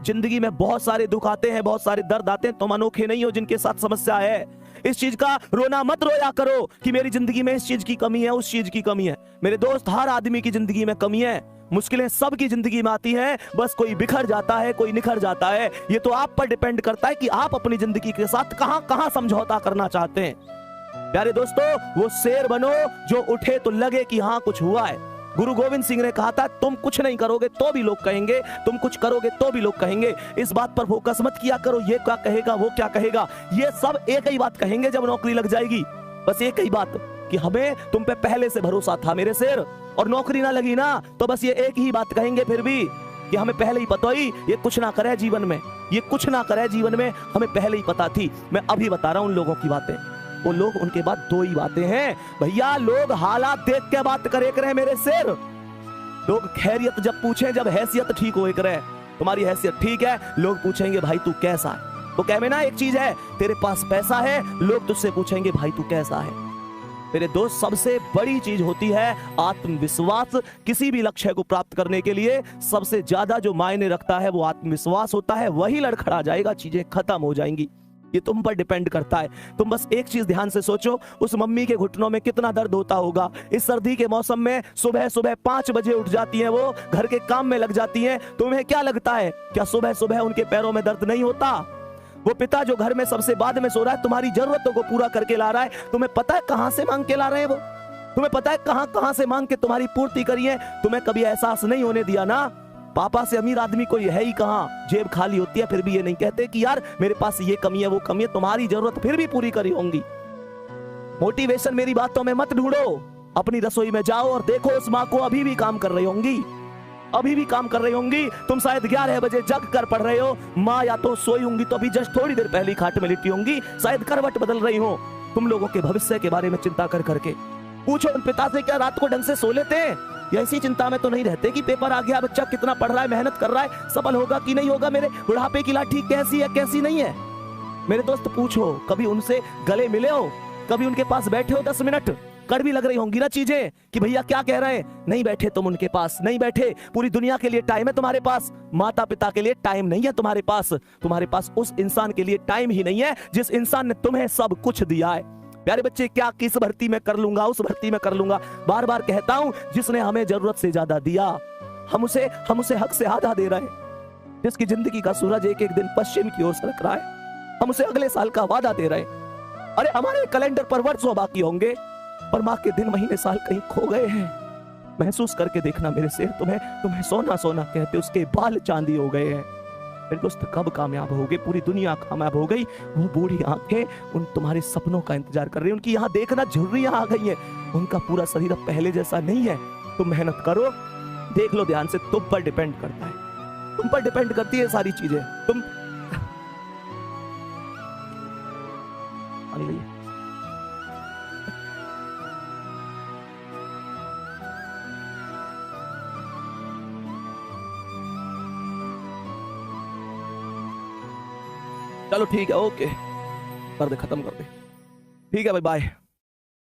जिंदगी में बहुत सारे दुख आते हैं, बहुत सारे दर्द आते हैं, तुम अनोखे नहीं हो जिनके साथ समस्या है। इस चीज का रोना मत रोया करो कि मेरी जिंदगी में इस चीज की कमी है, उस चीज की कमी है। मेरे दोस्त, हर आदमी की जिंदगी में कमी है, मुश्किलें सबकी जिंदगी में आती हैं, बस कोई बिखर जाता है, कोई निखर जाता है। ये तो आप पर डिपेंड करता है कि आप अपनी जिंदगी के साथ कहां कहां समझौता करना चाहते हैं। प्यारे दोस्तों, वो शेर बनो जो उठे तो लगे कि हाँ कुछ हुआ है। गुरु गोविंद सिंह ने कहा था, तुम कुछ नहीं करोगे तो भी लोग कहेंगे, तुम कुछ करोगे तो भी लोग कहेंगे। इस बात पर फोकस मत किया करो, ये क्या कहेगा, वो क्या कहेगा। ये सब एक ही बात कहेंगे जब नौकरी लग जाएगी। बस एक ही बात कि हमें तुम पे पहले से भरोसा था मेरे शेर, और नौकरी ना लगी ना तो बस ये एक ही बात कहेंगे फिर भी कि हमें पहले ही पता ही ये कुछ ना करे जीवन में, ये कुछ ना करे जीवन में, हमें पहले ही पता थी। मैं अभी बता रहा हूं उन लोगों की बातें। वो लोग, उनके बाद दो ही बातें हैं भैया, लोग हालात देख के बात करे मेरे शेर। लोग खैरियत जब पूछे, जब हैसियत ठीक हो करे, तुम्हारी हैसियत ठीक है, लोग पूछेंगे भाई तू कैसा है। तो कह में ना एक चीज है, तेरे पास पैसा है, लोग तुझसे पूछेंगे भाई तू कैसा है। मेरे दोस्त, सबसे बड़ी चीज होती है आत्मविश्वास। किसी भी लक्ष्य को प्राप्त करने के लिए सबसे ज्यादा जो मायने रखता है वो आत्मविश्वास होता है। वही लड़खड़ा जाएगा, चीजें खत्म हो जाएंगी। ये तुम पर डिपेंड करता है। तुम बस एक चीज ध्यान से सोचो, उस मम्मी के घुटनों में कितना दर्द होता होगा। इस सर्दी के मौसम में सुबह सुबह 5 बजे उठ जाती हैं, वो घर के काम में लग जाती हैं। तुम्हें क्या लगता है, क्या सुबह सुबह उनके पैरों में दर्द नहीं होता? वो पिता जो घर में सबसे बाद में सो रहा है, तुम्हारी जरूरतों को पूरा करके ला रहा है, तुम्हें पता है कहां से मांग के ला रहे हैं वो? तुम्हें पता है कहां कहां से मांग के तुम्हारी पूर्ति करी है? तुम्हें कभी एहसास नहीं होने दिया ना। पापा से अमीर आदमी कोई है ही कहां, जेब खाली होती है, फिर भी ये नहीं कहते कि यार मेरे पास ये कमी है, वो कमी है। तुम्हारी जरूरत फिर भी पूरी करी होंगी। मोटिवेशन मेरी बातों में मत ढूंढो, अपनी रसोई में जाओ और देखो उस माँ को अभी भी काम कर रही होंगी, अभी भी काम कर रही होंगी। तुम शायद 11 बजे जग कर पढ़ रहे हो, माँ या तो सोई होंगी तो अभी जस्ट थोड़ी देर पहले खाट में लिटी होंगी, शायद करवट बदल रही हो। तुम लोगों के भविष्य के बारे में चिंता कर करके पूछो उन पिता से, क्या रात को ढंग से सो लेते हैं? या इसी चिंता में तो नहीं रहते कि पेपर आ गया, बच्चा कितना पढ़ रहा है, मेहनत कर रहा है, सफल होगा कि नहीं होगा, मेरे बुढ़ापे की लाठी कैसी है कैसी नहीं है। मेरे दोस्त पूछो, कभी उनसे गले मिले हो, कभी उनके पास बैठे हो 10 मिनट? कड़वी लग रही होंगी ना चीजें कि भैया क्या कह रहे हैं, नहीं बैठे तुम उनके पास, नहीं बैठे। पूरी दुनिया के लिए टाइम है तुम्हारे पास, माता पिता के लिए टाइम नहीं है तुम्हारे पास। तुम्हारे पास उस इंसान के लिए टाइम ही नहीं है जिस इंसान ने तुम्हें सब कुछ दिया है। प्यारे बच्चे, क्या किस भर्ती में कर लूंगा, उस भर्ती में कर लूंगा, बार बार कहता हूं, जिसने हमें जरूरत से ज्यादा दिया, हम उसे हक से आधा दे रहे हैं। जिसकी जिंदगी का सूरज एक एक दिन पश्चिम की ओर सरक रहा है, हम उसे अगले साल का वादा दे रहे हैं। अरे हमारे कैलेंडर पर वर्षों बाकी होंगे, पर माँ के दिन महीने साल कहीं खो गए हैं। महसूस करके देखना मेरे शेर, तुम्हें सोना सोना कहते उसके बाल चांदी हो गए हैं। मेरे दोस्त, कब कामयाब होगे? पूरी दुनिया कामयाब हो गई, वो बूढ़ी आंखें उन तुम्हारे सपनों का इंतजार कर रही हैं। उनकी यहाँ देखना झुर्रियां आ गई हैं, उनका पूरा शरीर अब पहले जैसा नहीं है। तुम मेहनत करो, देख लो ध्यान से, तुम पर डिपेंड करता है, तुम पर डिपेंड करती है सारी चीजें। तुम चलो ठीक है, ओके कर दे, खत्म कर दे। ठीक है भाई, बाय।